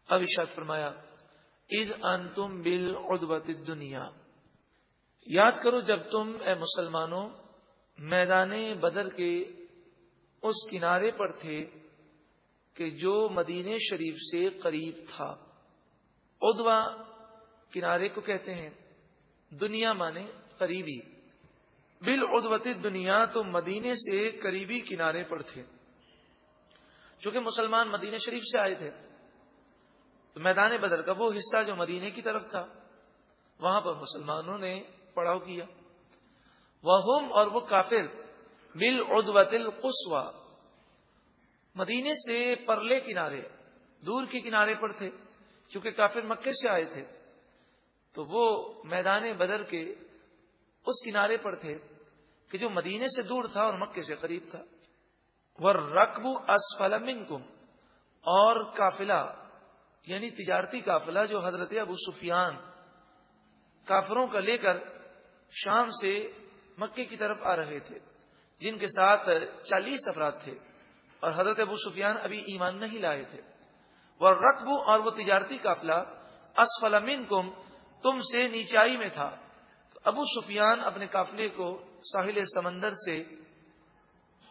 اب ارشاد فرمایا اذ انتم بالعدوۃ الدنیا، یاد کرو جب تم اے مسلمانوں میدان بدر کے اس کنارے پر تھے کہ جو مدینہ شریف سے قریب تھا۔ عدوہ کنارے کو کہتے ہیں، دنیا مانے قریبی، بالعدوۃ الدنیا تو مدینے سے قریبی کنارے پر تھے۔ چونکہ مسلمان مدینہ شریف سے آئے تھے تو میدان بدر کا وہ حصہ جو مدینے کی طرف تھا وہاں پر مسلمانوں نے پڑاؤ کیا۔ وہم اور وہ کافر بالعدوۃ القصویٰ مدینے سے پرلے کنارے دور کے کنارے پر تھے، کیونکہ کافر مکے سے آئے تھے تو وہ میدان بدر کے اس کنارے پر تھے کہ جو مدینے سے دور تھا اور مکے سے قریب تھا۔ والرکب اسفل منکم، اور قافلہ یعنی تجارتی قافلہ جو حضرت ابو سفیان کافروں کا لے کر شام سے مکے کی طرف آ رہے تھے، جن کے ساتھ 40 افراد تھے اور حضرت ابو سفیان ابھی ایمان نہیں لائے تھے۔ والرکب اور وہ تجارتی قافلہ اسفل منکم تم سے نیچائی میں تھا، تو ابو سفیان اپنے قافلے کو ساحل سمندر سے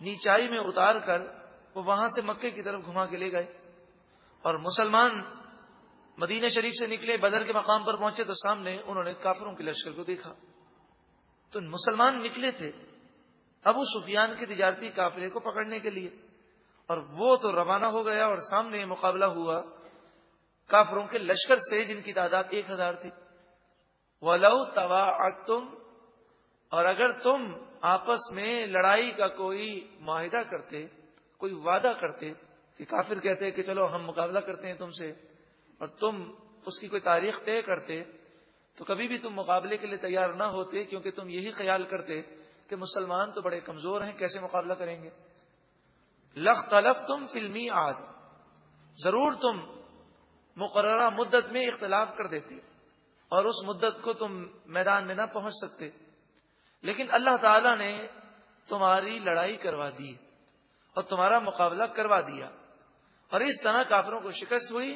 نیچائی میں اتار کر وہ وہاں سے مکے کی طرف گھما کے لے گئے، اور مسلمان مدینہ شریف سے نکلے، بدر کے مقام پر پہنچے تو سامنے انہوں نے کافروں کے لشکر کو دیکھا۔ تو مسلمان نکلے تھے ابو سفیان کے تجارتی قافلے کو پکڑنے کے لیے، اور وہ تو روانہ ہو گیا اور سامنے مقابلہ ہوا کافروں کے لشکر سے جن کی تعداد 1000 تھی۔ وَلَوْ تَوَاعَدْتُمْ، اور اگر تم آپس میں لڑائی کا کوئی معاہدہ کرتے، کوئی وعدہ کرتے کہ کافر کہتے کہ چلو ہم مقابلہ کرتے ہیں تم سے، اور تم اس کی کوئی تاریخ طے کرتے، تو کبھی بھی تم مقابلے کے لیے تیار نہ ہوتے، کیونکہ تم یہی خیال کرتے کہ مسلمان تو بڑے کمزور ہیں، کیسے مقابلہ کریں گے۔ لَاخْتَلَفْتُمْ فِي الْمِيعَادِ، ضرور تم مقررہ مدت میں اختلاف کر دیتے اور اس مدت کو تم میدان میں نہ پہنچ سکتے، لیکن اللہ تعالی نے تمہاری لڑائی کروا دی اور تمہارا مقابلہ کروا دیا، اور اس طرح کافروں کو شکست ہوئی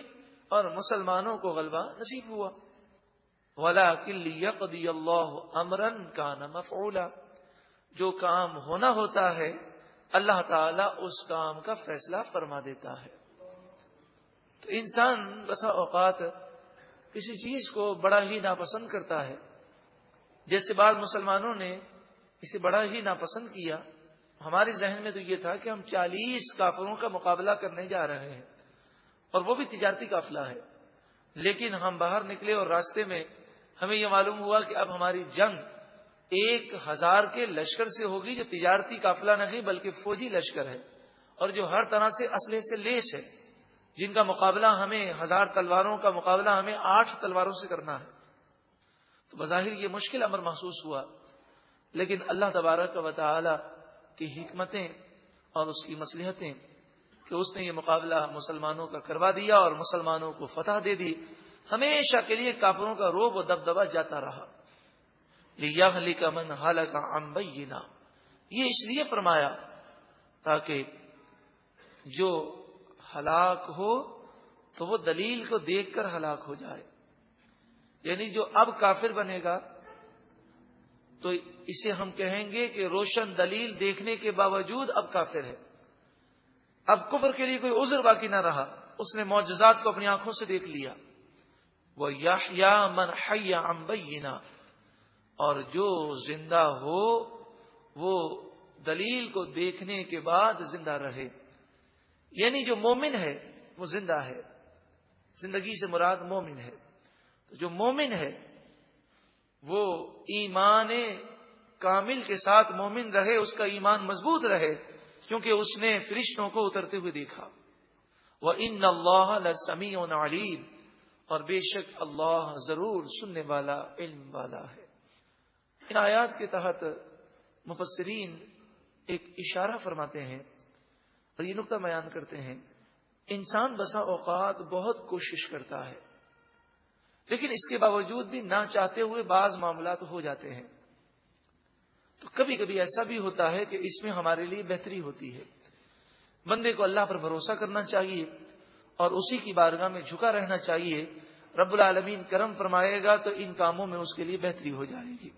اور مسلمانوں کو غلبہ نصیب ہوا۔ وَلَٰكِن لِّيَقْضِيَ اللَّهُ أَمْرًا كَانَ مَفْعُولًا، جو کام ہونا ہوتا ہے اللہ تعالیٰ اس کام کا فیصلہ فرما دیتا ہے۔ تو انسان بسا اوقات کسی چیز کو بڑا ہی ناپسند کرتا ہے، جیسے بعض مسلمانوں نے اسے بڑا ہی ناپسند کیا۔ ہمارے ذہن میں تو یہ تھا کہ ہم 40 کافروں کا مقابلہ کرنے جا رہے ہیں، اور وہ بھی تجارتی قافلہ ہے، لیکن ہم باہر نکلے اور راستے میں ہمیں یہ معلوم ہوا کہ اب ہماری جنگ 1000 کے لشکر سے ہوگی، جو تجارتی قافلہ نہیں بلکہ فوجی لشکر ہے، اور جو ہر طرح سے اسلحے سے لیس ہے، جن کا مقابلہ ہمیں 1000 تلواروں کا مقابلہ ہمیں 8 تلواروں سے کرنا ہے۔ تو بظاہر یہ مشکل امر محسوس ہوا، لیکن اللہ تبارک و تعالی کی حکمتیں اور اس کی مصلحتیں کہ اس نے یہ مقابلہ مسلمانوں کا کروا دیا اور مسلمانوں کو فتح دے دی، ہمیشہ کے لیے کافروں کا روب و دبدبہ جاتا رہا۔ لِيَهْلِكَ مَنْ هَلَكَ عَنْ بَيِّنَةٍ، یہ اس لیے فرمایا تاکہ جو ہلاک ہو تو وہ دلیل کو دیکھ کر ہلاک ہو جائے، یعنی جو اب کافر بنے گا تو اسے ہم کہیں گے کہ روشن دلیل دیکھنے کے باوجود اب کافر ہے، اب کفر کے لیے کوئی عذر باقی نہ رہا، اس نے معجزات کو اپنی آنکھوں سے دیکھ لیا۔ وَيَحْيَىٰ مَنْ حَيَّ عَنْ بَيِّنَةٍ، اور جو زندہ ہو وہ دلیل کو دیکھنے کے بعد زندہ رہے، یعنی جو مومن ہے وہ زندہ ہے، زندگی سے مراد مومن ہے، تو جو مومن ہے وہ ایمان کامل کے ساتھ مومن رہے، اس کا ایمان مضبوط رہے، کیونکہ اس نے فرشتوں کو اترتے ہوئے دیکھا۔ وَإِنَّ اللَّهَ لَسَمِيعٌ عَلِيمٌ، اور بے شک اللہ ضرور سننے والا، علم والا ہے۔ ان آیات کے تحت مفسرین ایک اشارہ فرماتے ہیں اور یہ نقطہ بیان کرتے ہیں، انسان بسا اوقات بہت کوشش کرتا ہے، لیکن اس کے باوجود بھی نہ چاہتے ہوئے بعض معاملات ہو جاتے ہیں۔ تو کبھی کبھی ایسا بھی ہوتا ہے کہ اس میں ہمارے لیے بہتری ہوتی ہے۔ بندے کو اللہ پر بھروسہ کرنا چاہیے اور اسی کی بارگاہ میں جھکا رہنا چاہیے. رب العالمین کرم فرمائے گا تو ان کاموں میں اس کے لیے بہتری ہو جائے گی.